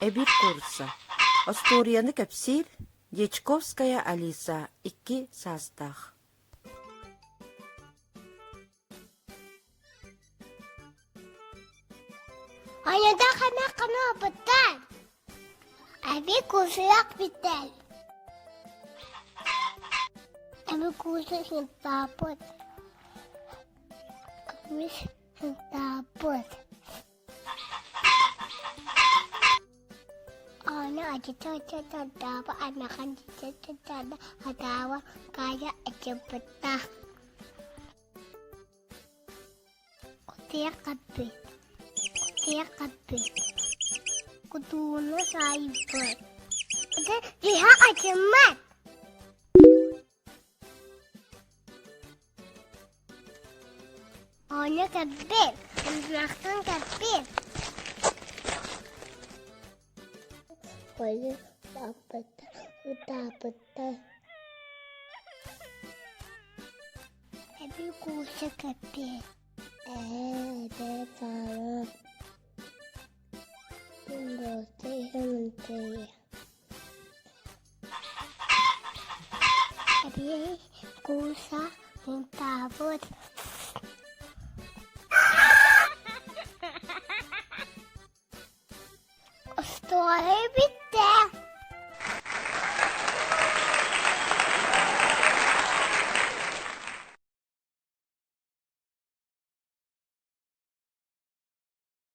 Эбир курса. Осториянны кәпсир, Дьячковская Алиса, 2 састах. Ayada kana betal. Abi kusiak betal. Abi kusiak yang tapot. Kamis yang tapot. Ana aja caca dapat anakan caca hadawa kaya aja betah. Kutiak kabeh. Kutiak kabeh. Kuduna cyber. Ada lihat aja mat. Ana kabeh. Belakang kabeh. Boleh dapat. Tapi kusa kabeh. Salah. Tunggu, saya. Tapi kusa minta buat. Story